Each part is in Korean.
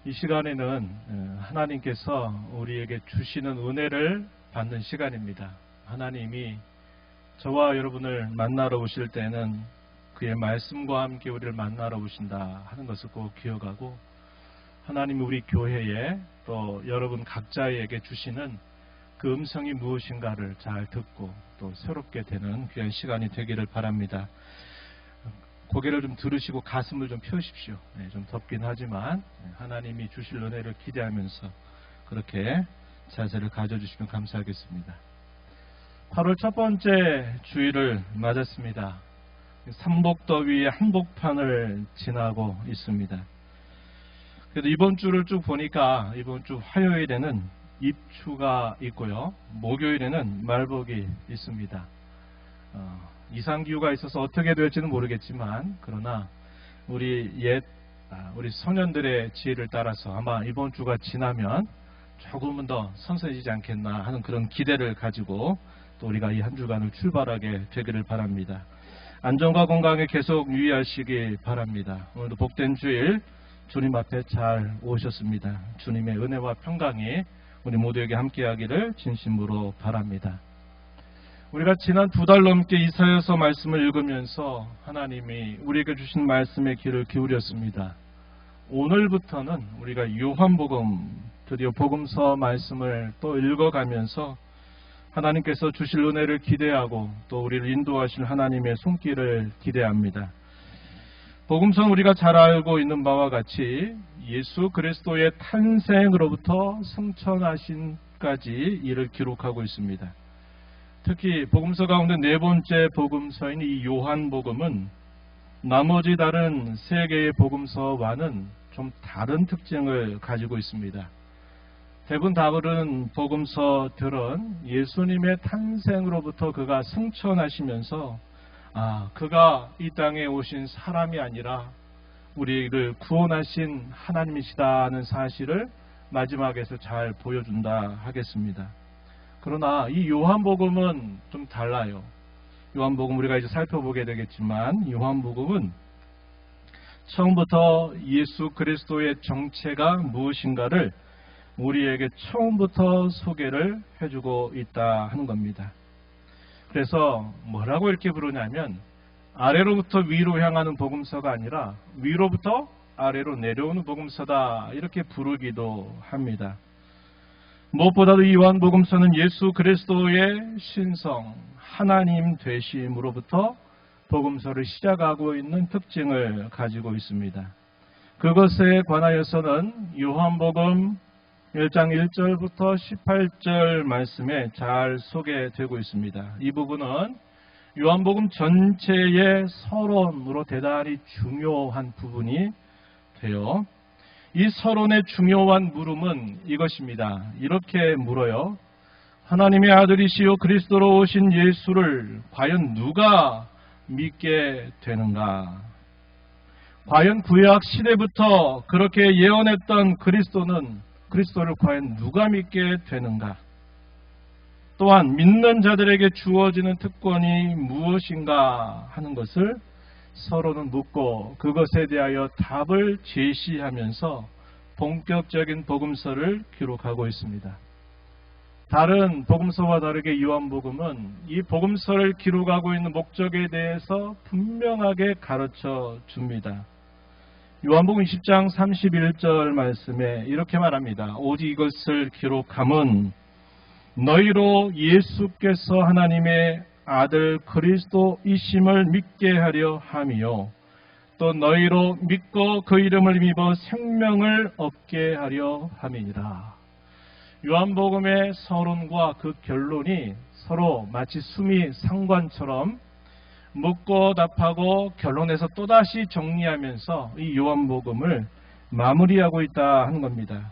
이 시간에는 하나님께서 우리에게 주시는 은혜를 받는 시간입니다. 하나님이 저와 여러분을 만나러 오실 때는 그의 말씀과 함께 우리를 만나러 오신다 하는 것을 꼭 기억하고, 하나님이 우리 교회에 또 여러분 각자에게 주시는 그 음성이 무엇인가를 잘 듣고 또 새롭게 되는 귀한 시간이 되기를 바랍니다. 고개를 좀 들으시고 가슴을 좀 펴십시오. 좀 덥긴 하지만 하나님이 주실 은혜를 기대하면서 그렇게 자세를 가져주시면 감사하겠습니다. 8월 첫 번째 주일을 맞았습니다. 삼복더위의 한복판을 지나고 있습니다. 그래도 이번 주를 쭉 보니까 이번 주 화요일에는 입추가 있고요, 목요일에는 말복이 있습니다. 이상기후가 있어서 어떻게 될지는 모르겠지만, 그러나 우리 소년들의 지혜를 따라서 아마 이번 주가 지나면 조금은 더 선선해지지 않겠나 하는 그런 기대를 가지고 또 우리가 이 한 주간을 출발하게 되기를 바랍니다. 안전과 건강에 계속 유의하시기 바랍니다. 오늘도 복된 주일 주님 앞에 잘 오셨습니다. 주님의 은혜와 평강이 우리 모두에게 함께하기를 진심으로 바랍니다. 우리가 지난 2달 넘게 이사야서 말씀을 읽으면서 하나님이 우리에게 주신 말씀에 귀를 기울였습니다. 오늘부터는 우리가 요한복음, 드디어 복음서 말씀을 또 읽어가면서 하나님께서 주실 은혜를 기대하고 또 우리를 인도하실 하나님의 손길을 기대합니다. 복음서는 우리가 잘 알고 있는 바와 같이 예수 그리스도의 탄생으로부터 승천하신까지 이를 기록하고 있습니다. 특히 복음서 가운데 네 번째 복음서인 이 요한복음은 나머지 다른 세 개의 복음서와는 좀 다른 특징을 가지고 있습니다. 대부분 다른 복음서들은 예수님의 탄생으로부터 그가 승천하시면서 그가 이 땅에 오신 사람이 아니라 우리를 구원하신 하나님이시다는 사실을 마지막에서 잘 보여준다 하겠습니다. 그러나 이 요한복음은 좀 달라요. 요한복음 우리가 이제 살펴보게 되겠지만, 요한복음은 처음부터 예수 그리스도의 정체가 무엇인가를 우리에게 처음부터 소개를 해주고 있다 하는 겁니다. 그래서 뭐라고 이렇게 부르냐면, 아래로부터 위로 향하는 복음서가 아니라 위로부터 아래로 내려오는 복음서다, 이렇게 부르기도 합니다. 무엇보다도 이 요한복음서는 예수 그리스도의 신성, 하나님 되심으로부터 복음서를 시작하고 있는 특징을 가지고 있습니다. 그것에 관하여서는 요한복음 1장 1절부터 18절 말씀에 잘 소개되고 있습니다. 이 부분은 요한복음 전체의 서론으로 대단히 중요한 부분이 돼요. 이 서론의 중요한 물음은 이것입니다. 이렇게 물어요. 하나님의 아들이시요 그리스도로 오신 예수를 과연 누가 믿게 되는가? 과연 구약 시대부터 그렇게 예언했던 그리스도를 과연 누가 믿게 되는가? 또한 믿는 자들에게 주어지는 특권이 무엇인가 하는 것을 서로는 묻고 그것에 대하여 답을 제시하면서 본격적인 복음서를 기록하고 있습니다. 다른 복음서와 다르게 요한복음은 이 복음서를 기록하고 있는 목적에 대해서 분명하게 가르쳐 줍니다. 요한복음 20장 31절 말씀에 이렇게 말합니다. 오직 이것을 기록함은 너희로 예수께서 하나님의 아들 그리스도이심을 믿게 하려 함이요 또 너희로 믿고 그 이름을 입어 생명을 얻게 하려 함이니라. 요한복음의 서론과 그 결론이 서로 마치 수미 상관처럼 묻고 답하고 결론에서 또다시 정리하면서 이 요한복음을 마무리하고 있다 하는 겁니다.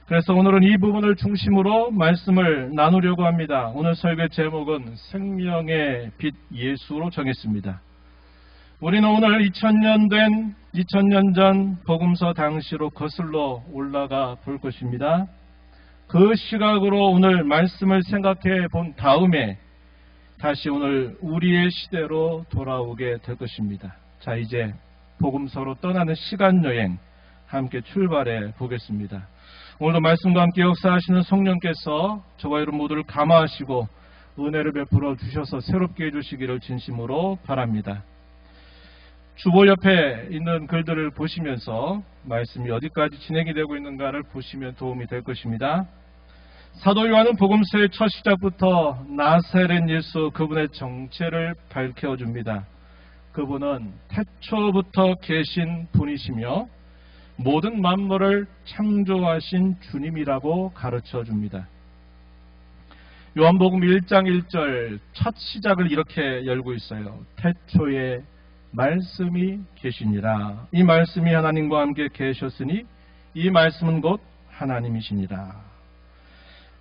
그래서 오늘은 이 부분을 중심으로 말씀을 나누려고 합니다. 오늘 설교 제목은 생명의 빛 예수로 정했습니다. 우리는 오늘 2000년 전 복음서 당시로 거슬러 올라가 볼 것입니다. 그 시각으로 오늘 말씀을 생각해 본 다음에 다시 오늘 우리의 시대로 돌아오게 될 것입니다. 자, 이제 복음서로 떠나는 시간여행 함께 출발해 보겠습니다. 오늘도 말씀과 함께 역사하시는 성령께서 저와 여러분 모두를 감화하시고 은혜를 베풀어 주셔서 새롭게 해주시기를 진심으로 바랍니다. 주보 옆에 있는 글들을 보시면서 말씀이 어디까지 진행이 되고 있는가를 보시면 도움이 될 것입니다. 사도 요한은 복음서의 첫 시작부터 나사렛 예수 그분의 정체를 밝혀줍니다. 그분은 태초부터 계신 분이시며 모든 만물을 창조하신 주님이라고 가르쳐줍니다. 요한복음 1장 1절 첫 시작을 이렇게 열고 있어요. 태초에 말씀이 계시니라. 이 말씀이 하나님과 함께 계셨으니 이 말씀은 곧 하나님이시니라.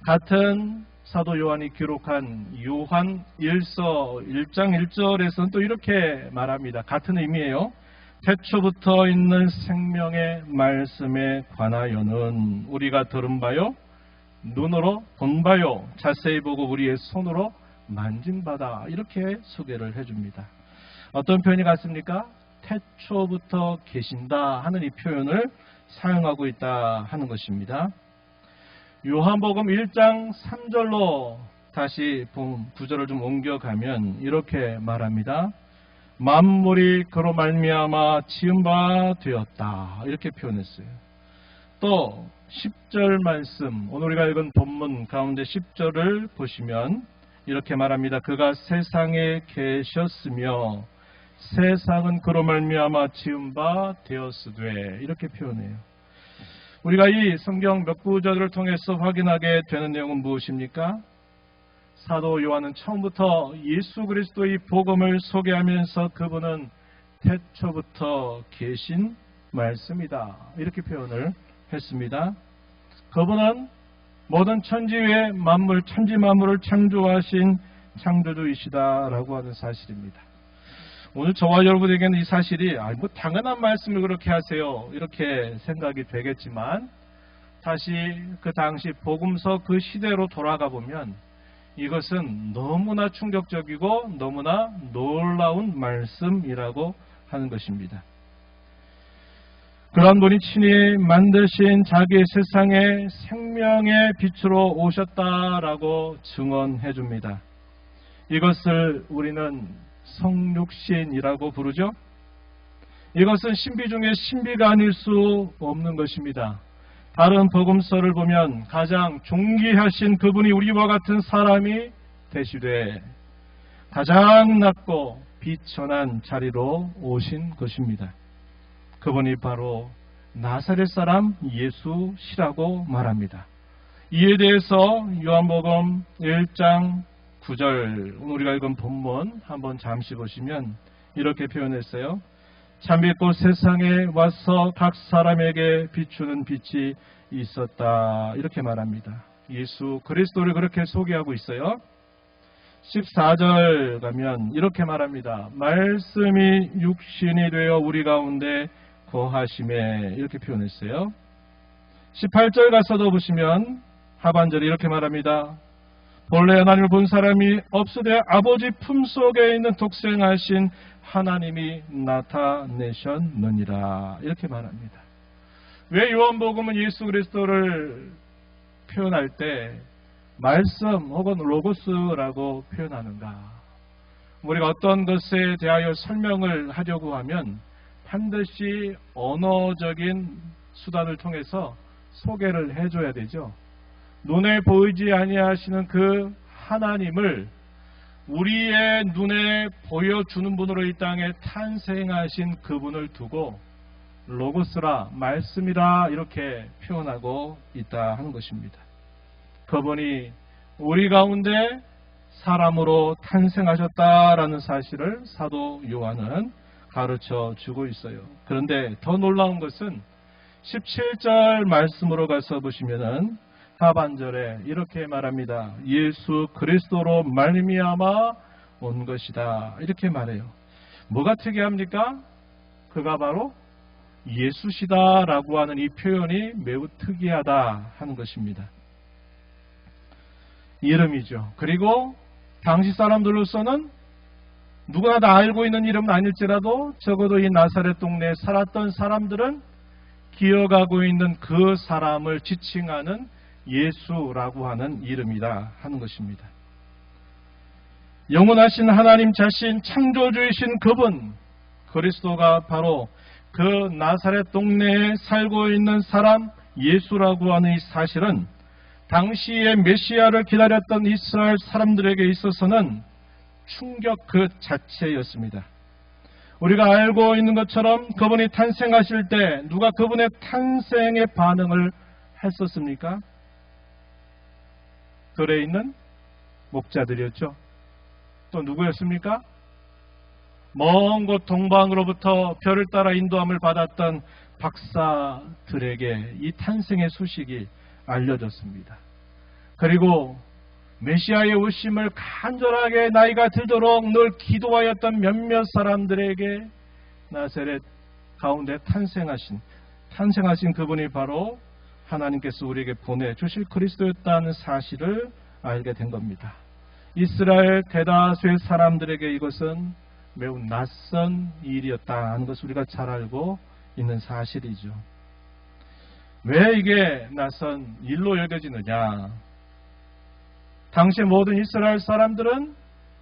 같은 사도 요한이 기록한 요한 1서 1장 1절에서는 또 이렇게 말합니다. 같은 의미예요. 태초부터 있는 생명의 말씀에 관하여는 우리가 들은 바요, 눈으로 본 바요, 자세히 보고 우리의 손으로 만진 바다. 이렇게 소개를 해줍니다. 어떤 표현이 같습니까? 태초부터 계신다 하는 이 표현을 사용하고 있다 하는 것입니다. 요한복음 1장 3절로 다시 구절을 좀 옮겨가면 이렇게 말합니다. 만물이 그로 말미암아 지은 바 되었다. 이렇게 표현했어요. 또 10절 말씀, 오늘 우리가 읽은 본문 가운데 10절을 보시면 이렇게 말합니다. 그가 세상에 계셨으며 세상은 그로 말미암아 지은 바 되었으되. 이렇게 표현해요. 우리가 이 성경 몇 구절을 통해서 확인하게 되는 내용은 무엇입니까? 사도 요한은 처음부터 예수 그리스도의 복음을 소개하면서 그분은 태초부터 계신 말씀이다. 이렇게 표현을 했습니다. 그분은 모든 천지 외 만물, 천지 만물을 창조하신 창조주이시다라고 하는 사실입니다. 오늘 저와 여러분에게는 이 사실이 뭐 당연한 말씀을 그렇게 하세요 이렇게 생각이 되겠지만 다시 그 당시 복음서 그 시대로 돌아가 보면 이것은 너무나 충격적이고 너무나 놀라운 말씀이라고 하는 것입니다. 그런 분이 친히 만드신 자기의 세상에 생명의 빛으로 오셨다라고 증언해 줍니다. 이것을 우리는 성육신이라고 부르죠. 이것은 신비 중에 신비가 아닐 수 없는 것입니다. 다른 복음서를 보면 가장 존귀하신 그분이 우리와 같은 사람이 되시되 가장 낮고 비천한 자리로 오신 것입니다. 그분이 바로 나사렛 사람 예수시라고 말합니다. 이에 대해서 요한복음 1장 9절 우리가 읽은 본문 한번 잠시 보시면 이렇게 표현했어요. 참빛꽃 세상에 와서 각 사람에게 비추는 빛이 있었다. 이렇게 말합니다. 예수 그리스도를 그렇게 소개하고 있어요. 14절 가면 이렇게 말합니다. 말씀이 육신이 되어 우리 가운데 거하심에. 이렇게 표현했어요. 18절 가서도 보시면 하반절에 이렇게 말합니다. 본래 하나님을 본 사람이 없으되 아버지 품속에 있는 독생하신 하나님이 나타내셨느니라. 이렇게 말합니다. 왜 요한복음은 예수 그리스도를 표현할 때 말씀 혹은 로고스라고 표현하는가? 우리가 어떤 것에 대하여 설명을 하려고 하면 반드시 언어적인 수단을 통해서 소개를 해줘야 되죠. 눈에 보이지 아니하시는 그 하나님을 우리의 눈에 보여주는 분으로 이 땅에 탄생하신 그분을 두고 로고스라, 말씀이라 이렇게 표현하고 있다 하는 것입니다. 그분이 우리 가운데 사람으로 탄생하셨다라는 사실을 사도 요한은 가르쳐 주고 있어요. 그런데 더 놀라운 것은 17절 말씀으로 가서 보시면은 하반절에 이렇게 말합니다. 예수 그리스도로 말미암아 온 것이다. 이렇게 말해요. 뭐가 특이합니까? 그가 바로 예수시다라고 하는 이 표현이 매우 특이하다 하는 것입니다. 이름이죠. 그리고 당시 사람들로서는 누구나 다 알고 있는 이름은 아닐지라도 적어도 이 나사렛 동네에 살았던 사람들은 기어가고 있는 그 사람을 지칭하는 예수라고 하는 이름이다 하는 것입니다. 영원하신 하나님 자신, 창조주이신 그분, 그리스도가 바로 그 나사렛 동네에 살고 있는 사람 예수라고 하는 이 사실은 당시에 메시아를 기다렸던 이스라엘 사람들에게 있어서는 충격 그 자체였습니다. 우리가 알고 있는 것처럼 그분이 탄생하실 때 누가 그분의 탄생에 반응을 했었습니까? 들에 있는 목자들이었죠. 또 누구였습니까? 먼 곳 동방으로부터 별을 따라 인도함을 받았던 박사들에게 이 탄생의 소식이 알려졌습니다. 그리고 메시아의 오심을 간절하게 나이가 들도록 늘 기도하였던 몇몇 사람들에게 나사렛 가운데 탄생하신 그분이 바로 하나님께서 우리에게 보내주실 그리스도였다는 사실을 알게 된 겁니다. 이스라엘 대다수의 사람들에게 이것은 매우 낯선 일이었다는 것을 우리가 잘 알고 있는 사실이죠. 왜 이게 낯선 일로 여겨지느냐? 당시 모든 이스라엘 사람들은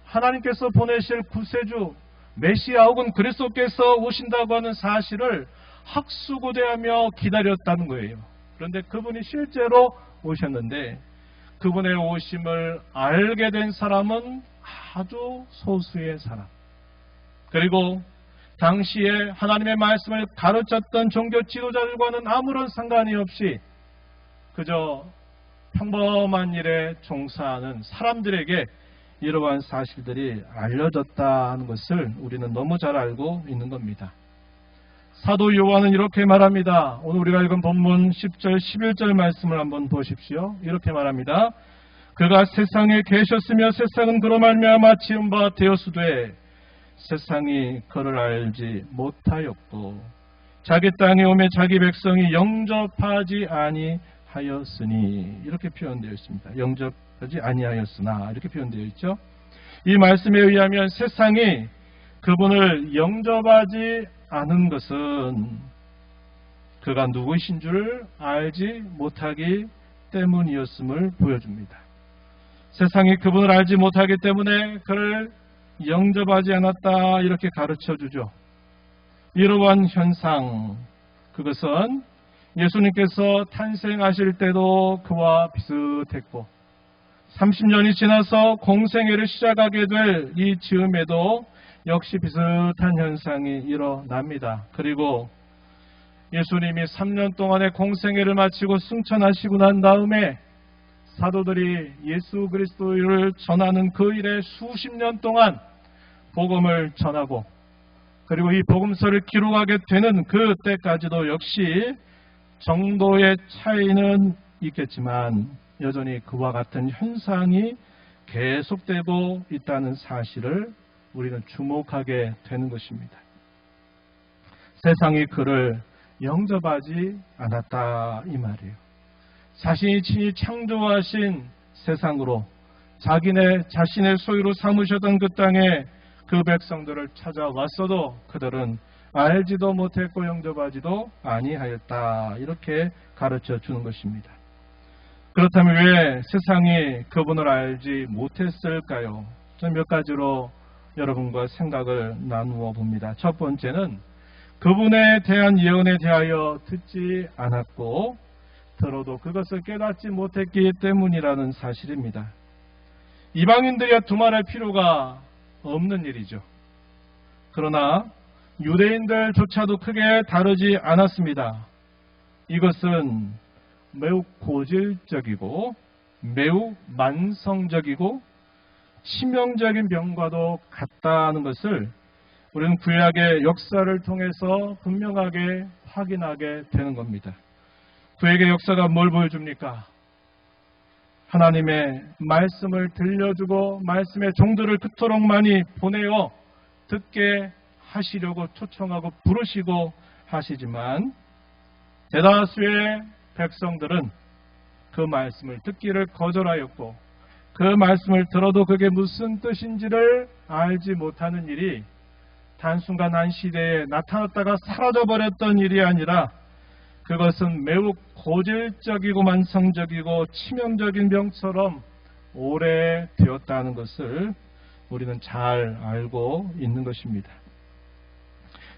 하나님께서 보내실 구세주 메시아 혹은 그리스도께서 오신다고 하는 사실을 학수고대하며 기다렸다는 거예요. 그런데 그분이 실제로 오셨는데 그분의 오심을 알게 된 사람은 아주 소수의 사람. 그리고 당시에 하나님의 말씀을 가르쳤던 종교 지도자들과는 아무런 상관이 없이 그저 평범한 일에 종사하는 사람들에게 이러한 사실들이 알려졌다는 것을 우리는 너무 잘 알고 있는 겁니다. 사도 요한은 이렇게 말합니다. 오늘 우리가 읽은 본문 10절, 11절 말씀을 한번 보십시오. 이렇게 말합니다. 그가 세상에 계셨으며 세상은 그로 말미암아 지은 바 되었으되 세상이 그를 알지 못하였고 자기 땅에 오매 자기 백성이 영접하지 아니하였으니 이렇게 표현되어 있습니다. 영접하지 아니하였으나 이렇게 표현되어 있죠. 이 말씀에 의하면 세상이 그분을 영접하지 않은 것은 그가 누구이신 줄 알지 못하기 때문이었음을 보여줍니다. 세상이 그분을 알지 못하기 때문에 그를 영접하지 않았다 이렇게 가르쳐주죠. 이러한 현상, 그것은 예수님께서 탄생하실 때도 그와 비슷했고 30년이 지나서 공생애를 시작하게 될 이 즈음에도 역시 비슷한 현상이 일어납니다. 그리고 예수님이 3년 동안의 공생애를 마치고 승천하시고 난 다음에 사도들이 예수 그리스도를 전하는 그 일에 수십 년 동안 복음을 전하고 그리고 이 복음서를 기록하게 되는 그때까지도 역시 정도의 차이는 있겠지만 여전히 그와 같은 현상이 계속되고 있다는 사실을 우리는 주목하게 되는 것입니다. 세상이 그를 영접하지 않았다 이 말이에요. 자신이 친히 창조하신 세상으로 자신의 소유로 삼으셨던 그 땅에 그 백성들을 찾아왔어도 그들은 알지도 못했고 영접하지도 아니하였다 이렇게 가르쳐 주는 것입니다. 그렇다면 왜 세상이 그분을 알지 못했을까요? 저는 몇 가지로 여러분과 생각을 나누어 봅니다. 첫 번째는 그분에 대한 예언에 대하여 듣지 않았고 들어도 그것을 깨닫지 못했기 때문이라는 사실입니다. 이방인들이 두말할 필요가 없는 일이죠. 그러나 유대인들조차도 크게 다르지 않았습니다. 이것은 매우 고질적이고 매우 만성적이고 치명적인 병과도 같다는 것을 우리는 구약의 역사를 통해서 분명하게 확인하게 되는 겁니다. 구약의 역사가 뭘 보여줍니까? 하나님의 말씀을 들려주고 말씀의 종들을 그토록 많이 보내어 듣게 하시려고 초청하고 부르시고 하시지만 대다수의 백성들은 그 말씀을 듣기를 거절하였고 그 말씀을 들어도 그게 무슨 뜻인지를 알지 못하는 일이 단순간 한 시대에 나타났다가 사라져버렸던 일이 아니라 그것은 매우 고질적이고 만성적이고 치명적인 병처럼 오래되었다는 것을 우리는 잘 알고 있는 것입니다.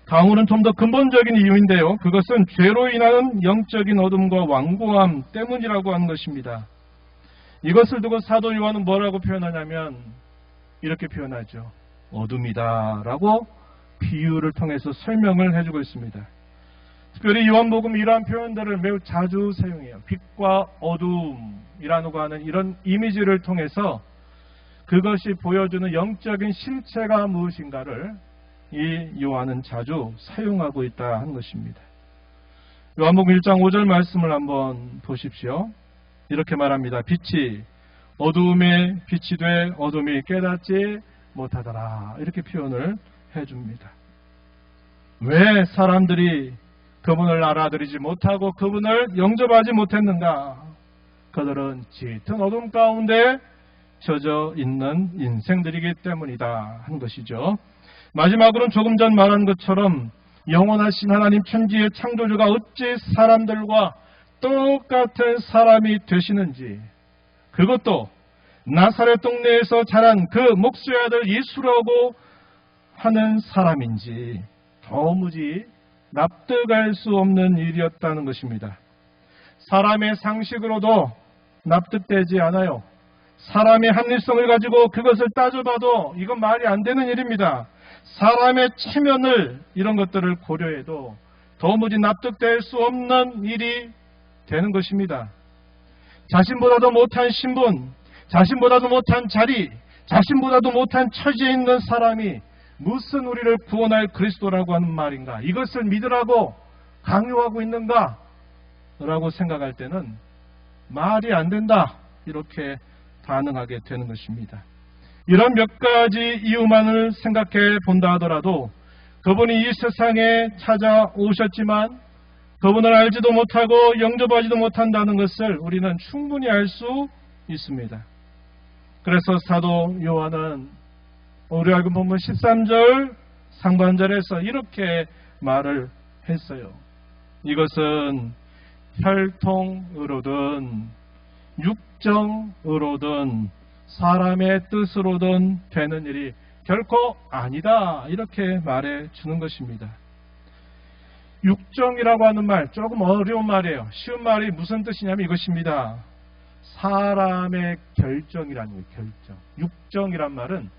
다음으로는 좀 더 근본적인 이유인데요. 그것은 죄로 인하는 영적인 어둠과 완고함 때문이라고 하는 것입니다. 이것을 두고 사도 요한은 뭐라고 표현하냐면 이렇게 표현하죠. 어둠이다 라고 비유를 통해서 설명을 해주고 있습니다. 특별히 요한복음 이러한 표현들을 매우 자주 사용해요. 빛과 어둠이라고 하는 이런 이미지를 통해서 그것이 보여주는 영적인 실체가 무엇인가를 이 요한은 자주 사용하고 있다 하는 것입니다. 요한복음 1장 5절 말씀을 한번 보십시오. 이렇게 말합니다. 빛이 어두움에 빛이 돼 어둠이 깨닫지 못하더라. 이렇게 표현을 해줍니다. 왜 사람들이 그분을 알아들이지 못하고 그분을 영접하지 못했는가? 그들은 짙은 어둠 가운데 젖어 있는 인생들이기 때문이다 하는 것이죠. 마지막으로는 조금 전 말한 것처럼 영원하신 하나님 천지의 창조주가 어찌 사람들과 똑같은 사람이 되시는지, 그것도 나사렛 동네에서 자란 그 목수의 아들 예수라고 하는 사람인지 도무지 납득할 수 없는 일이었다는 것입니다. 사람의 상식으로도 납득되지 않아요. 사람의 합리성을 가지고 그것을 따져봐도 이건 말이 안 되는 일입니다. 사람의 체면을 이런 것들을 고려해도 도무지 납득될 수 없는 일이 되는 것입니다. 자신보다도 못한 신분, 자신보다도 못한 자리, 자신보다도 못한 처지에 있는 사람이 무슨 우리를 구원할 그리스도라고 하는 말인가? 이것을 믿으라고 강요하고 있는가? 라고 생각할 때는 말이 안 된다. 이렇게 반응하게 되는 것입니다. 이런 몇 가지 이유만을 생각해 본다 하더라도 그분이 이 세상에 찾아오셨지만 그분을 알지도 못하고 영접하지도 못한다는 것을 우리는 충분히 알 수 있습니다. 그래서 사도 요한은 우리 알고 보면 13절 상반절에서 이렇게 말을 했어요. 이것은 혈통으로든 육정으로든 사람의 뜻으로든 되는 일이 결코 아니다. 이렇게 말해 주는 것입니다. 육정이라고 하는 말 조금 어려운 말이에요. 쉬운 말이 무슨 뜻이냐면 이것입니다. 사람의 결정이라는 거예요. 결정. 육정이란 말은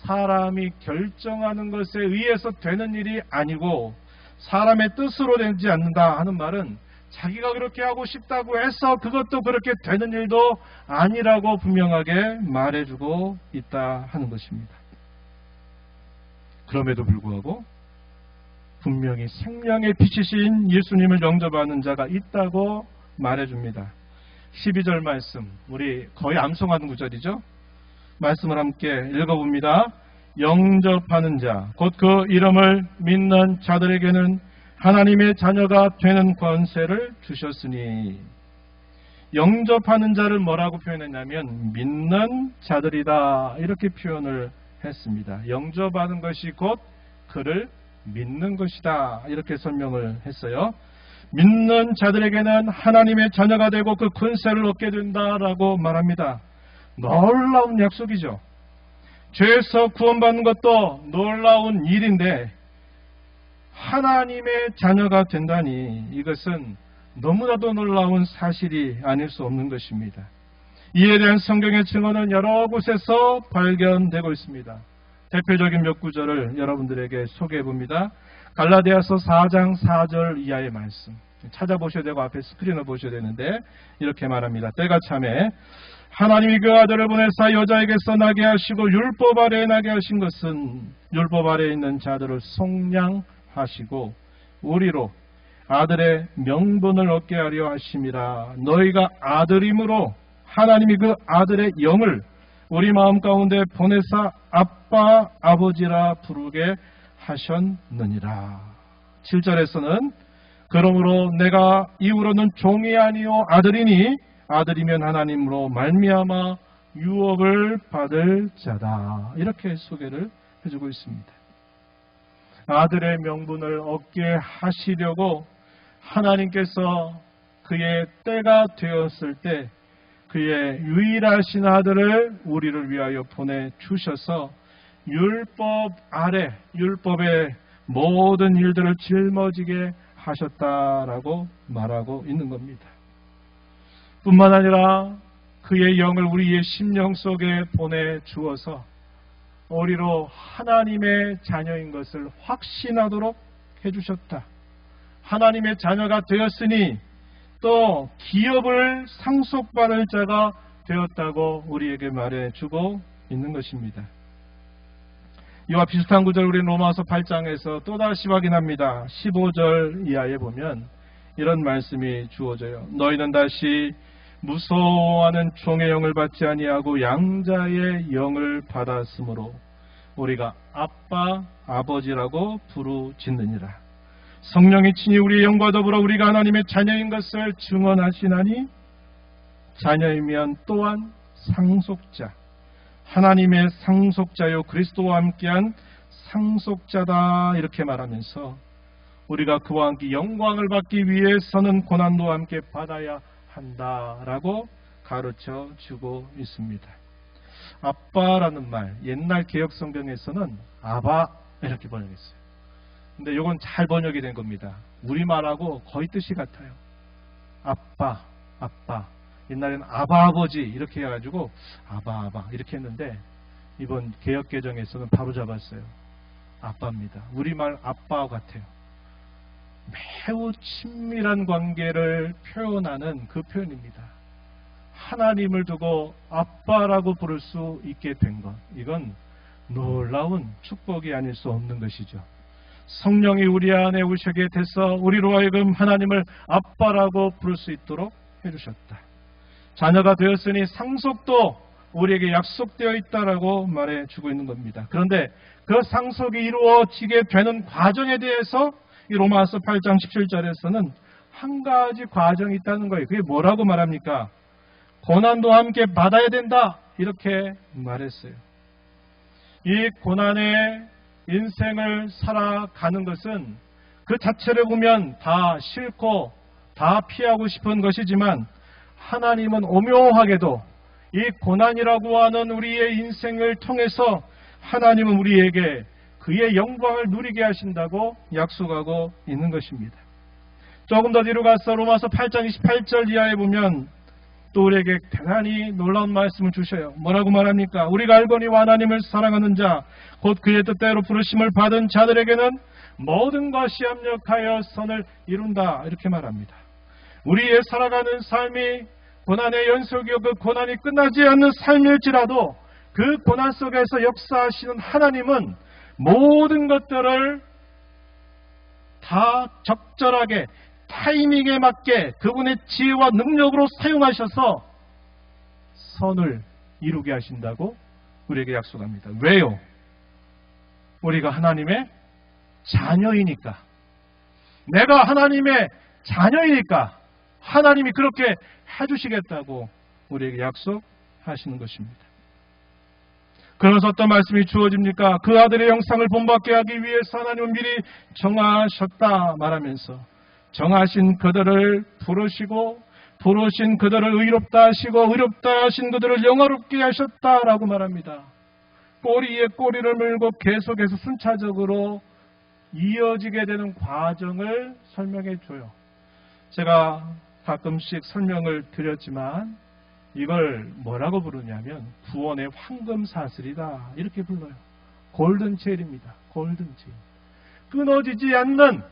사람이 결정하는 것에 의해서 되는 일이 아니고 사람의 뜻으로 되지 않는다 하는 말은 자기가 그렇게 하고 싶다고 해서 그것도 그렇게 되는 일도 아니라고 분명하게 말해주고 있다 하는 것입니다. 그럼에도 불구하고 분명히 생명의 빛이신 예수님을 영접하는 자가 있다고 말해줍니다. 12절 말씀, 우리 거의 암송하는 구절이죠. 말씀을 함께 읽어봅니다. 영접하는 자, 곧 그 이름을 믿는 자들에게는 하나님의 자녀가 되는 권세를 주셨으니. 영접하는 자를 뭐라고 표현했냐면 믿는 자들이다 이렇게 표현을 했습니다. 영접하는 것이 곧 그를 믿는 것이다 이렇게 설명을 했어요. 믿는 자들에게는 하나님의 자녀가 되고 그 권세를 얻게 된다라고 말합니다. 놀라운 약속이죠. 죄에서 구원받는 것도 놀라운 일인데 하나님의 자녀가 된다니 이것은 너무나도 놀라운 사실이 아닐 수 없는 것입니다. 이에 대한 성경의 증언은 여러 곳에서 발견되고 있습니다. 대표적인 몇 구절을 여러분들에게 소개해 봅니다. 갈라디아서 4장 4절 이하의 말씀 찾아보셔야 되고 앞에 스크린을 보셔야 되는데 이렇게 말합니다. 때가 참에 하나님이 그 아들을 보내사 여자에게서 나게 하시고 율법 아래에 나게 하신 것은 율법 아래에 있는 자들을 속량하시고 우리로 아들의 명분을 얻게 하려 하심이라. 너희가 아들임으로 하나님이 그 아들의 영을 우리 마음 가운데 보내사 아빠 아버지라 부르게 하셨느니라. 7절에서는 그러므로 내가 이후로는 종이 아니요 아들이니 아들이면 하나님으로 말미암아 유업을 받을 자다. 이렇게 소개를 해주고 있습니다. 아들의 명분을 얻게 하시려고 하나님께서 그의 때가 되었을 때 그의 유일하신 아들을 우리를 위하여 보내주셔서 율법 아래 율법의 모든 일들을 짊어지게 하셨다라고 말하고 있는 겁니다. 뿐만 아니라 그의 영을 우리의 심령 속에 보내주어서 우리로 하나님의 자녀인 것을 확신하도록 해주셨다. 하나님의 자녀가 되었으니 또 기업을 상속받을 자가 되었다고 우리에게 말해주고 있는 것입니다. 이와 비슷한 구절 우리 로마서 8장에서 또다시 확인합니다. 15절 이하에 보면 이런 말씀이 주어져요. 너희는 다시 무서워하는 종의 영을 받지 아니하고 양자의 영을 받았으므로 우리가 아빠, 아버지라고 부르짖느니라. 성령이 친히 우리의 영과 더불어 우리가 하나님의 자녀인 것을 증언하시나니 자녀이면 또한 상속자, 하나님의 상속자요 그리스도와 함께한 상속자다 이렇게 말하면서 우리가 그와 함께 영광을 받기 위해서는 고난도 함께 받아야 한다라고 가르쳐 주고 있습니다. 아빠라는 말, 옛날 개혁성경에서는 아바 이렇게 번역했어요. 근데 이건 잘 번역이 된 겁니다. 우리말하고 거의 뜻이 같아요. 아빠, 아빠. 옛날에는 아바 아버지 이렇게 해가지고 아바 아바 이렇게 했는데 이번 개혁개정에서는 바로 잡았어요. 아빠입니다. 우리말 아빠 같아요. 매우 친밀한 관계를 표현하는 그 표현입니다. 하나님을 두고 아빠라고 부를 수 있게 된 것, 이건 놀라운 축복이 아닐 수 없는 것이죠. 성령이 우리 안에 오시게 돼서 우리로 하여금 하나님을 아빠라고 부를 수 있도록 해주셨다. 자녀가 되었으니 상속도 우리에게 약속되어 있다라고 말해주고 있는 겁니다. 그런데 그 상속이 이루어지게 되는 과정에 대해서 이 로마서 8장 17절에서는 한 가지 과정이 있다는 거예요. 그게 뭐라고 말합니까? 고난도 함께 받아야 된다 이렇게 말했어요. 이 고난의 인생을 살아가는 것은 그 자체를 보면 다 싫고 다 피하고 싶은 것이지만 하나님은 오묘하게도 이 고난이라고 하는 우리의 인생을 통해서 하나님은 우리에게 그의 영광을 누리게 하신다고 약속하고 있는 것입니다. 조금 더 뒤로 가서 로마서 8장 28절 이하에 보면 또 우리에게 대단히 놀라운 말씀을 주셔요. 뭐라고 말합니까? 우리가 알거니와 하나님을 사랑하는 자, 곧 그의 뜻대로 부르심을 받은 자들에게는 모든 것이 합력하여 선을 이룬다. 이렇게 말합니다. 우리의 살아가는 삶이 고난의 연속이요 그 고난이 끝나지 않는 삶일지라도 그 고난 속에서 역사하시는 하나님은 모든 것들을 다 적절하게 타이밍에 맞게 그분의 지혜와 능력으로 사용하셔서 선을 이루게 하신다고 우리에게 약속합니다. 왜요? 우리가 하나님의 자녀이니까. 내가 하나님의 자녀이니까 하나님이 그렇게 해주시겠다고 우리에게 약속하시는 것입니다. 그러면서 어떤 말씀이 주어집니까? 그 아들의 형상을 본받게 하기 위해서 하나님은 미리 정하셨다 말하면서 정하신 그들을 부르시고 부르신 그들을 의롭다 하시고 의롭다 하신 그들을 영화롭게 하셨다라고 말합니다. 꼬리에 꼬리를 물고 계속해서 순차적으로 이어지게 되는 과정을 설명해 줘요. 제가 가끔씩 설명을 드렸지만 이걸 뭐라고 부르냐면 구원의 황금사슬이다 이렇게 불러요. 골든체일입니다. 골든체일. 끊어지지 않는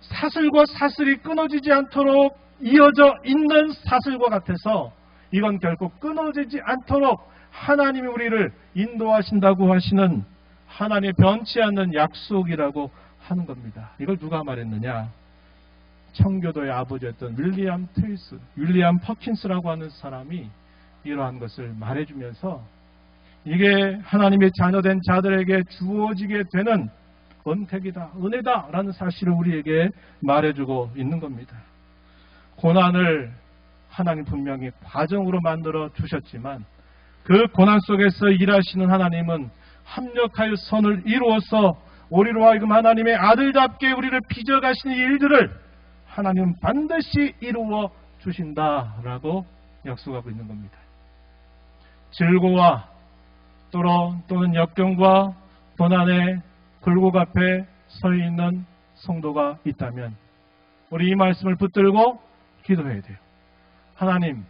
사슬과 사슬이 끊어지지 않도록 이어져 있는 사슬과 같아서 이건 결코 끊어지지 않도록 하나님이 우리를 인도하신다고 하시는 하나님의 변치 않는 약속이라고 하는 겁니다. 이걸 누가 말했느냐? 청교도의 아버지였던 윌리엄 퍼킨스라고 하는 사람이 이러한 것을 말해주면서 이게 하나님의 자녀된 자들에게 주어지게 되는 은택이다, 은혜다라는 사실을 우리에게 말해주고 있는 겁니다. 고난을 하나님 분명히 과정으로 만들어 주셨지만 그 고난 속에서 일하시는 하나님은 합력하여 선을 이루어서 우리로 하여금 하나님의 아들답게 우리를 빚어가시는 일들을 하나님은 반드시 이루어 주신다라고 약속하고 있는 겁니다. 질고와 또는 역경과 고난의 굴곡 앞에 서 있는 성도가 있다면 우리 이 말씀을 붙들고 기도해야 돼요. 하나님,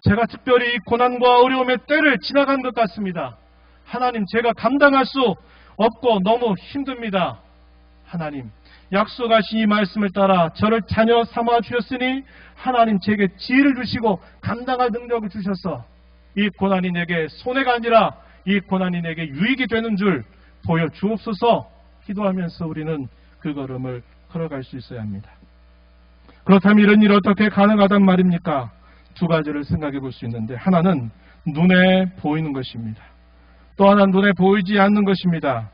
제가 특별히 이 고난과 어려움의 때를 지나간 것 같습니다. 하나님, 제가 감당할 수 없고 너무 힘듭니다. 하나님, 약속하신 이 말씀을 따라 저를 자녀 삼아 주셨으니 하나님 제게 지혜를 주시고 감당할 능력을 주셔서 이 고난이 내게 손해가 아니라 이 고난이 내게 유익이 되는 줄 보여주옵소서. 기도하면서 우리는 그 걸음을 걸어갈 수 있어야 합니다. 그렇다면 이런 일이 어떻게 가능하단 말입니까? 두 가지를 생각해 볼 수 있는데, 하나는 눈에 보이는 것입니다. 또 하나는 눈에 보이지 않는 것입니다.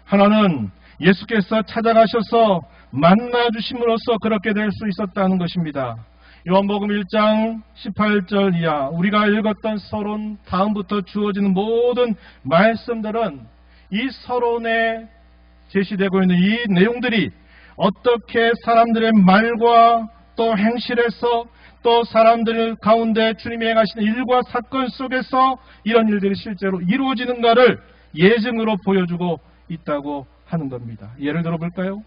하나는 예수께서 찾아가셔서 만나주심으로써 그렇게 될 수 있었다는 것입니다. 요한복음 1장 18절 이하 우리가 읽었던 서론 다음부터 주어지는 모든 말씀들은 이 서론에 제시되고 있는 이 내용들이 어떻게 사람들의 말과 또 행실에서 또 사람들 가운데 주님이 행하시는 일과 사건 속에서 이런 일들이 실제로 이루어지는가를 예증으로 보여주고 있다고 하는 겁니다. 예를 들어 볼까요?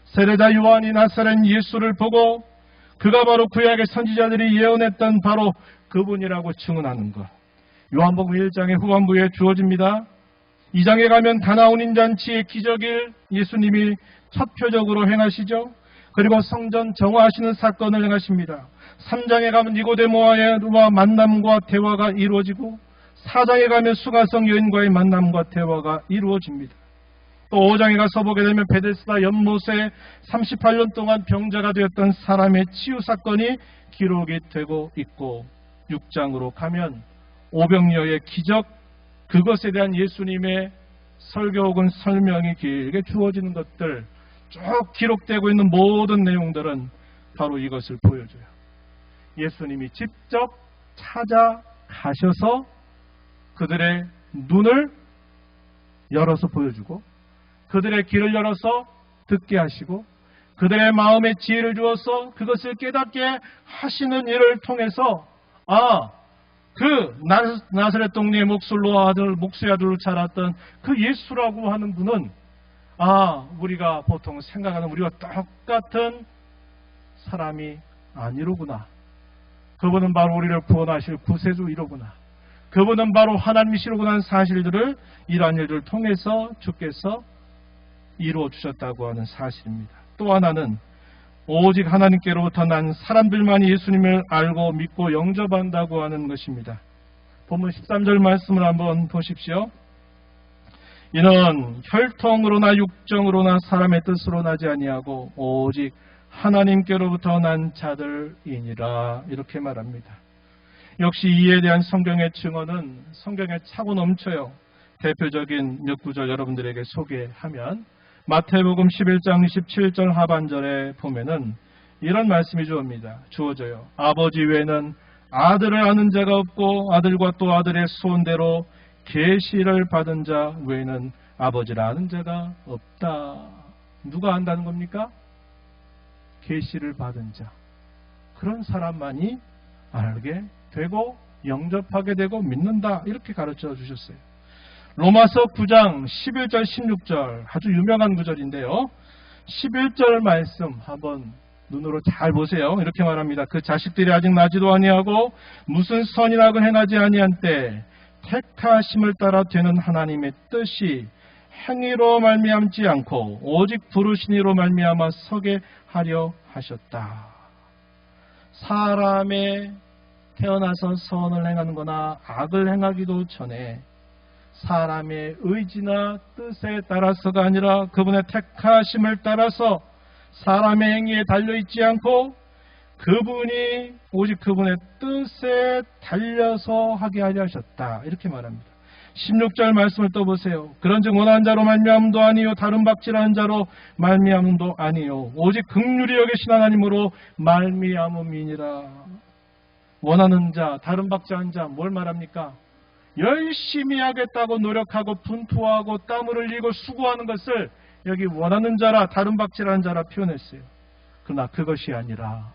세례자 요한이 나사렛 예수를 보고 그가 바로 구약의 선지자들이 예언했던 바로 그분이라고 증언하는 것. 요한복음 1장의 후반부에 주어집니다. 2장에 가면 가나온인 잔치의 기적일 예수님이 첫 표적으로 행하시죠. 그리고 성전 정화하시는 사건을 행하십니다. 3장에 가면 니고데모와의 만남과 대화가 이루어지고 4장에 가면 수가성 여인과의 만남과 대화가 이루어집니다. 또 5장에 가서 보게 되면 베데스다 연못에 38년 동안 병자가 되었던 사람의 치유 사건이 기록이 되고 있고 6장으로 가면 오병이어의 기적, 그것에 대한 예수님의 설교 혹은 설명이 길게 주어지는 것들, 쭉 기록되고 있는 모든 내용들은 바로 이것을 보여줘요. 예수님이 직접 찾아가셔서 그들의 눈을 열어서 보여주고 그들의 귀를 열어서 듣게 하시고 그들의 마음에 지혜를 주어서 그것을 깨닫게 하시는 일을 통해서 그 나사렛 동네의 목수의 아들로 자랐던 그 예수라고 하는 분은 우리가 보통 생각하는 우리와 똑같은 사람이 아니로구나. 그분은 바로 우리를 구원하실 구세주이로구나. 그분은 바로 하나님이시로구나 하는 사실들을 이러한 일들을 통해서 주께서 이루어 주셨다고 하는 사실입니다. 또 하나는 오직 하나님께로부터 난 사람들만이 예수님을 알고 믿고 영접한다고 하는 것입니다. 본문 13절 말씀을 한번 보십시오. 이는 혈통으로나 육정으로나 사람의 뜻으로 나지 아니하고 오직 하나님께로부터 난 자들이니라, 이렇게 말합니다. 역시 이에 대한 성경의 증언은 성경에 차고 넘쳐요. 대표적인 몇 구절 여러분들에게 소개하면 마태복음 11장 17절 하반절에 보면은 이런 말씀이 주어져요. 아버지 외에는 아들을 아는 자가 없고 아들과 또 아들의 소원대로 계시를 받은 자 외에는 아버지를 아는 자가 없다. 누가 안다는 겁니까? 계시를 받은 자. 그런 사람만이 알게 되고 영접하게 되고 믿는다. 이렇게 가르쳐 주셨어요. 로마서 9장 11절 16절 아주 유명한 구절인데요. 11절 말씀 한번 눈으로 잘 보세요. 이렇게 말합니다. 그 자식들이 아직 나지도 아니하고 무슨 선이나 행하지 아니한 때 택하심을 따라 되는 하나님의 뜻이 행위로 말미암지 않고 오직 부르신 이로 말미암아 서게 하려 하셨다. 사람의 태어나서 선을 행하는 거나 악을 행하기도 전에 사람의 의지나 뜻에 따라서가 아니라 그분의 택하심을 따라서 사람의 행위에 달려있지 않고 그분이 오직 그분의 뜻에 달려서 하게 하려 하셨다. 이렇게 말합니다. 16절 말씀을 또 보세요. 그런즉 원하는 자로 말미암음도 아니요 다른 박질하는 자로 말미암음도 아니요 오직 긍휼히 여기신 하나님으로 말미암음이니라. 원하는 자, 다른 박질하는 자, 뭘 말합니까? 열심히 하겠다고 노력하고 분투하고 땀을 흘리고 수고하는 것을 여기 원하는 자라, 다른 박질하는 자라 표현했어요. 그러나 그것이 아니라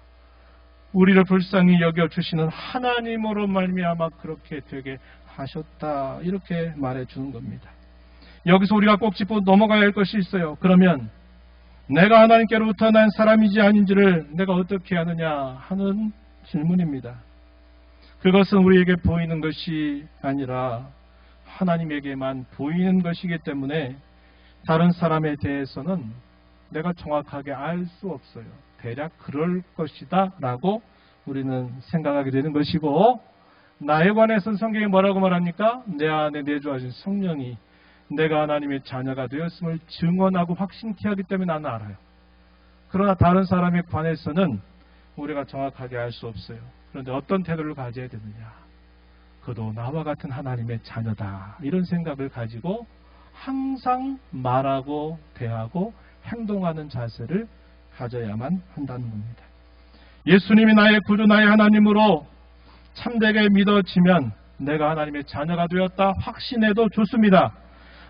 우리를 불쌍히 여겨주시는 하나님으로 말미암아 그렇게 되게 하셨다. 이렇게 말해주는 겁니다. 여기서 우리가 꼭 짚고 넘어가야 할 것이 있어요. 그러면 내가 하나님께로부터 난 사람인지 아닌지를 내가 어떻게 아느냐 하는 질문입니다. 그것은 우리에게 보이는 것이 아니라 하나님에게만 보이는 것이기 때문에 다른 사람에 대해서는 내가 정확하게 알 수 없어요. 대략 그럴 것이다 라고 우리는 생각하게 되는 것이고, 나에 관해서는 성경이 뭐라고 말합니까? 내 안에 내주하신 성령이 내가 하나님의 자녀가 되었음을 증언하고 확신케 하기 때문에 나는 알아요. 그러나 다른 사람에 관해서는 우리가 정확하게 알 수 없어요. 그런데 어떤 태도를 가져야 되느냐? 그도 나와 같은 하나님의 자녀다. 이런 생각을 가지고 항상 말하고 대하고 행동하는 자세를 가져야만 한다는 겁니다. 예수님이 나의 구주, 나의 하나님으로 참되게 믿어지면 내가 하나님의 자녀가 되었다 확신해도 좋습니다.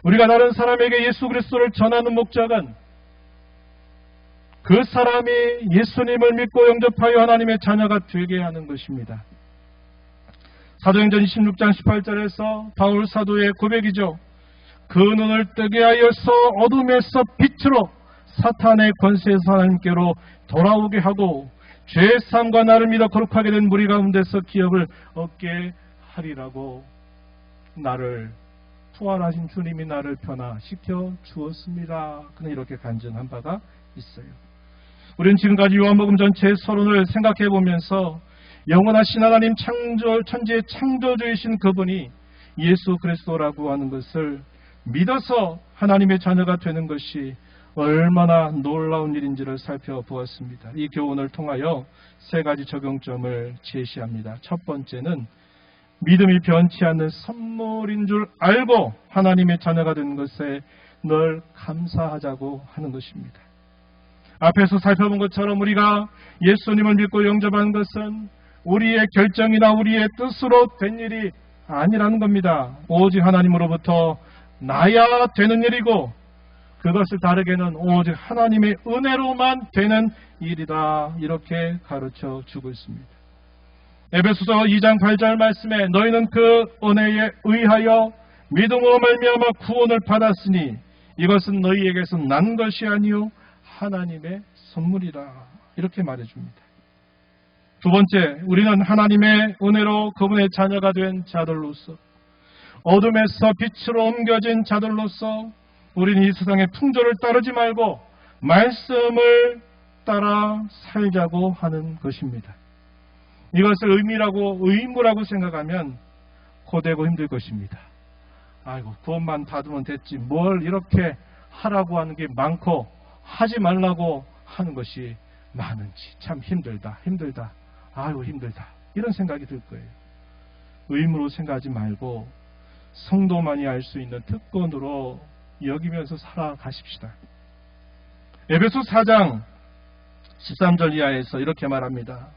우리가 다른 사람에게 예수 그리스도를 전하는 목적은 그 사람이 예수님을 믿고 영접하여 하나님의 자녀가 되게 하는 것입니다. 사도행전 26장 18절에서 바울 사도의 고백이죠. 그 눈을 뜨게 하여서 어둠에서 빛으로 사탄의 권세에서 하나님께로 돌아오게 하고 죄의 삶과 나를 믿어 거룩하게 된 무리 가운데서 기업을 얻게 하리라고 나를 부활하신 주님이 나를 변화시켜 주었습니다. 그는 이렇게 간증한 바가 있어요. 우리는 지금까지 요한복음 전체의 서론을 생각해 보면서 영원하신 하나님 천지의 창조주이신 그분이 예수 그리스도라고 하는 것을 믿어서 하나님의 자녀가 되는 것이 얼마나 놀라운 일인지를 살펴보았습니다. 이 교훈을 통하여 세 가지 적용점을 제시합니다. 첫 번째는 믿음이 변치 않는 선물인 줄 알고 하나님의 자녀가 된 것에 늘 감사하자고 하는 것입니다. 앞에서 살펴본 것처럼 우리가 예수님을 믿고 영접한 것은 우리의 결정이나 우리의 뜻으로 된 일이 아니라는 겁니다. 오직 하나님으로부터 나야 되는 일이고 그것을 다르게는 오직 하나님의 은혜로만 되는 일이다. 이렇게 가르쳐 주고 있습니다. 에베소서 2장 8절 말씀에 너희는 그 은혜에 의하여 믿음으로 말미암아 구원을 받았으니 이것은 너희에게서 난 것이 아니요 하나님의 선물이라. 이렇게 말해줍니다. 두 번째, 우리는 하나님의 은혜로 그분의 자녀가 된 자들로서 어둠에서 빛으로 옮겨진 자들로서 우리는 이 세상의 풍조를 따르지 말고 말씀을 따라 살자고 하는 것입니다. 이것을 의무라고 생각하면 고되고 힘들 것입니다. 아이고 구원만 받으면 됐지 뭘 이렇게 하라고 하는 게 많고 하지 말라고 하는 것이 많은지 참 힘들다. 아이고 힘들다. 이런 생각이 들 거예요. 의무로 생각하지 말고 성도만이 알 수 있는 특권으로 여기면서 살아가십시다. 에베소 4장 13절 이하에서 이렇게 말합니다.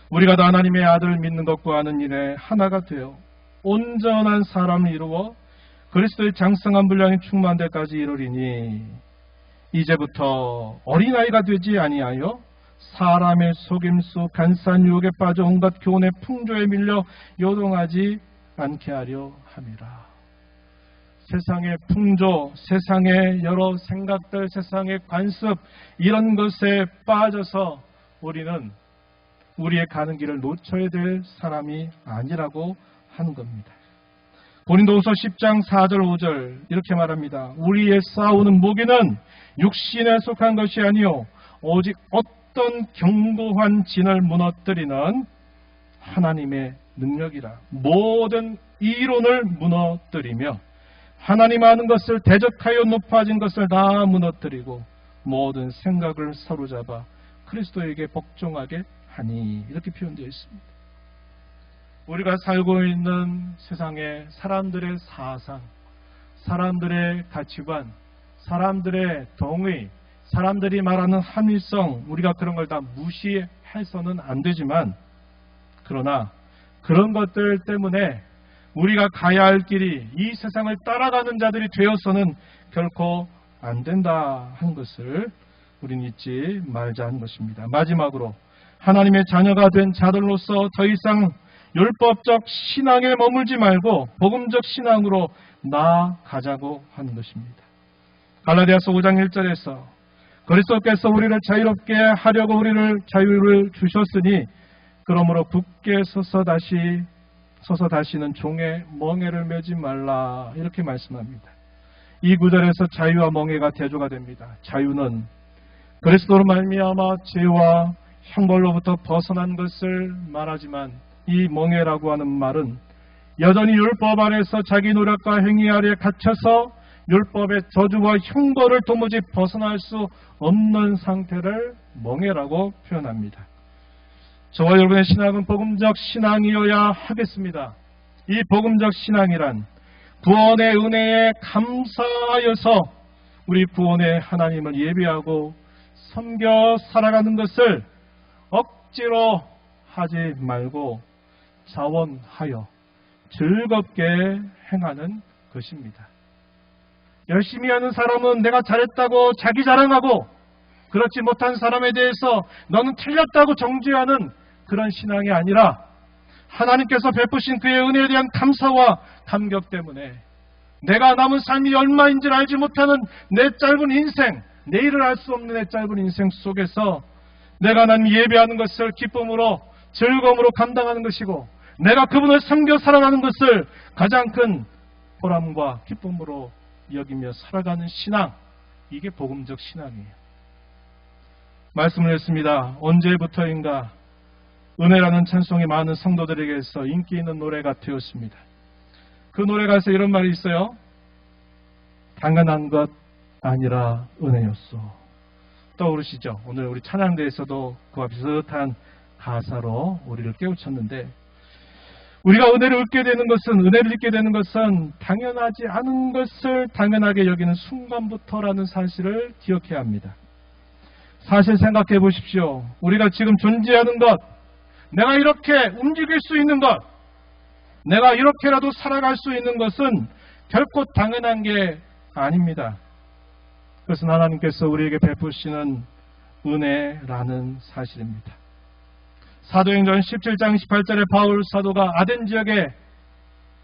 우리가 다 하나님의 아들을 믿는 것과 아는 일에 하나가 되어 온전한 사람을 이루어 그리스도의 장성한 분량이 충만한 데까지 이르리니 이제부터 어린아이가 되지 아니하여 사람의 속임수 간사한 유혹에 빠져 온갖 교훈의 풍조에 밀려 요동하지 않게 하려 함이라. 세상의 풍조, 세상의 여러 생각들, 세상의 관습 이런 것에 빠져서 우리는 우리의 가는 길을 놓쳐야 될 사람이 아니라고 하는 겁니다. 고린도후서 10장 4절 5절 이렇게 말합니다. 우리의 싸우는 무기는 육신에 속한 것이 아니요 오직 어떤 견고한 진을 무너뜨리는 하나님의 능력이라. 모든 이론을 무너뜨리며 하나님 아는 것을 대적하여 높아진 것을 다 무너뜨리고 모든 생각을 사로잡아 그리스도에게 복종하게 하니 이렇게 표현되어 있습니다. 우리가 살고 있는 세상에 사람들의 사상, 사람들의 가치관, 사람들의 동의, 사람들이 말하는 합리성 우리가 그런 걸 다 무시해서는 안 되지만 그러나 그런 것들 때문에 우리가 가야 할 길이 이 세상을 따라가는 자들이 되어서는 결코 안 된다 하는 것을 우린 잊지 말자 하는 것입니다. 마지막으로 하나님의 자녀가 된 자들로서 더 이상 율법적 신앙에 머물지 말고 복음적 신앙으로 나아가자고 하는 것입니다. 갈라디아서 5장 1절에서 그리스도께서 우리를 자유롭게 하려고 우리를 자유를 주셨으니 그러므로 굳게 서서 다시는 종의 멍에를 매지 말라 이렇게 말씀합니다. 이 구절에서 자유와 멍에가 대조가 됩니다. 자유는 그리스도로 말미암아 죄와 형벌로부터 벗어난 것을 말하지만 이 멍에라고 하는 말은 여전히 율법 안에서 자기 노력과 행위 아래 갇혀서 율법의 저주와 형벌을 도무지 벗어날 수 없는 상태를 멍에라고 표현합니다. 저와 여러분의 신앙은 복음적 신앙이어야 하겠습니다. 이 복음적 신앙이란 구원의 은혜에 감사하여서 우리 구원의 하나님을 예배하고 섬겨 살아가는 것을 억지로 하지 말고 자원하여 즐겁게 행하는 것입니다. 열심히 하는 사람은 내가 잘했다고 자기 자랑하고 그렇지 못한 사람에 대해서 너는 틀렸다고 정죄하는 그런 신앙이 아니라 하나님께서 베푸신 그의 은혜에 대한 감사와 감격 때문에 내가 남은 삶이 얼마인지를 알지 못하는 내 짧은 인생, 내일을 알 수 없는 내 짧은 인생 속에서 내가 하나님 예배하는 것을 기쁨으로 즐거움으로 감당하는 것이고 내가 그분을 섬겨 살아가는 것을 가장 큰 보람과 기쁨으로 여기며 살아가는 신앙, 이게 복음적 신앙이에요. 말씀을 했습니다. 언제부터인가 은혜라는 찬송이 많은 성도들에게서 인기 있는 노래가 되었습니다. 그 노래 가사에 이런 말이 있어요. 당연한 것 아니라 은혜였소. 떠오르시죠? 오늘 우리 찬양대에서도 그와 비슷한 가사로 우리를 깨우쳤는데 우리가 은혜를 얻게 되는 것은, 은혜를 잊게 되는 것은 당연하지 않은 것을 당연하게 여기는 순간부터라는 사실을 기억해야 합니다. 사실 생각해 보십시오. 우리가 지금 존재하는 것, 내가 이렇게 움직일 수 있는 것, 내가 이렇게라도 살아갈 수 있는 것은 결코 당연한 게 아닙니다. 그것은 하나님께서 우리에게 베푸시는 은혜라는 사실입니다. 사도행전 17장 18절에 바울 사도가 아덴 지역에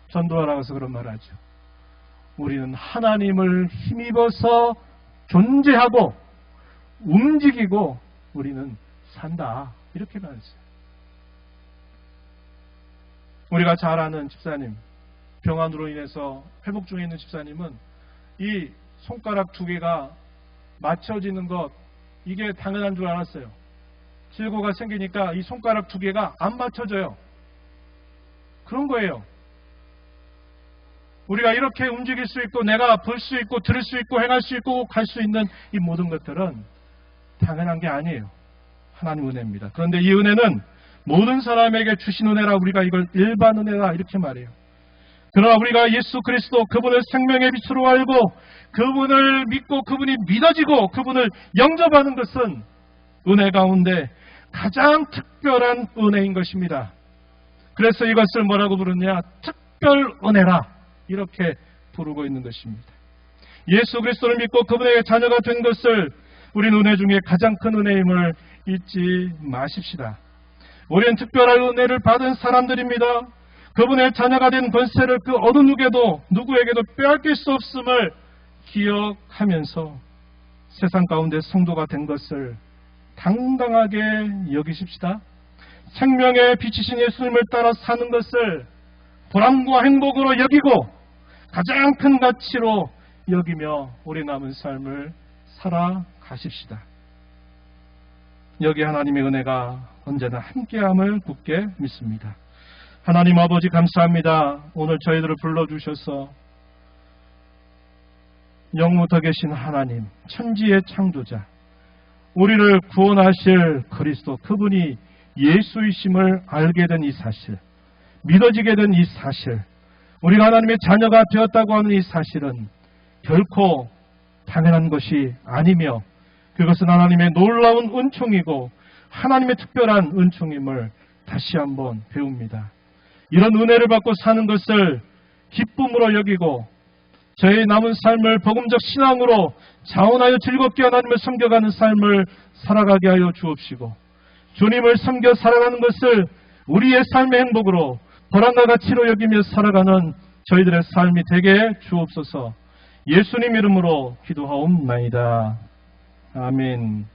전도하라고서 그런 말을 하죠. 우리는 하나님을 힘입어서 존재하고 움직이고 우리는 산다. 이렇게 말했어요. 우리가 잘 아는 집사님, 병환으로 인해서 회복 중에 있는 집사님은 이 손가락 두 개가 맞춰지는 것, 이게 당연한 줄 알았어요. 질고가 생기니까 이 손가락 두 개가 안 맞춰져요. 그런 거예요. 우리가 이렇게 움직일 수 있고 내가 볼 수 있고 들을 수 있고 행할 수 있고 갈 수 있는 이 모든 것들은 당연한 게 아니에요. 하나님 은혜입니다. 그런데 이 은혜는 모든 사람에게 주신 은혜라 우리가 이걸 일반 은혜라 이렇게 말해요. 그러나 우리가 예수 그리스도 그분을 생명의 빛으로 알고 그분을 믿고 그분이 믿어지고 그분을 영접하는 것은 은혜 가운데 가장 특별한 은혜인 것입니다. 그래서 이것을 뭐라고 부르냐? 특별 은혜라 이렇게 부르고 있는 것입니다. 예수 그리스도를 믿고 그분에게 자녀가 된 것을 우리는 은혜 중에 가장 큰 은혜임을 잊지 마십시다. 우리는 특별한 은혜를 받은 사람들입니다. 그분의 자녀가 된 권세를 그 어느 누구에게도 빼앗길 수 없음을 기억하면서 세상 가운데 성도가 된 것을 당당하게 여기십시다. 생명의 빛이신 예수님을 따라 사는 것을 보람과 행복으로 여기고 가장 큰 가치로 여기며 우리 남은 삶을 살아가십시다. 여기 하나님의 은혜가 언제나 함께함을 굳게 믿습니다. 하나님 아버지 감사합니다. 오늘 저희들을 불러주셔서 영부터 계신 하나님, 천지의 창조자, 우리를 구원하실 그리스도 그분이 예수이심을 알게 된 이 사실, 믿어지게 된 이 사실, 우리가 하나님의 자녀가 되었다고 하는 이 사실은 결코 당연한 것이 아니며 그것은 하나님의 놀라운 은총이고 하나님의 특별한 은총임을 다시 한번 배웁니다. 이런 은혜를 받고 사는 것을 기쁨으로 여기고 저희 남은 삶을 복음적 신앙으로 자원하여 즐겁게 하나님을 섬겨가는 삶을 살아가게 하여 주옵시고, 주님을 섬겨 살아가는 것을 우리의 삶의 행복으로 보람과 가치로 여기며 살아가는 저희들의 삶이 되게 주옵소서. 예수님 이름으로 기도하옵나이다. 아멘.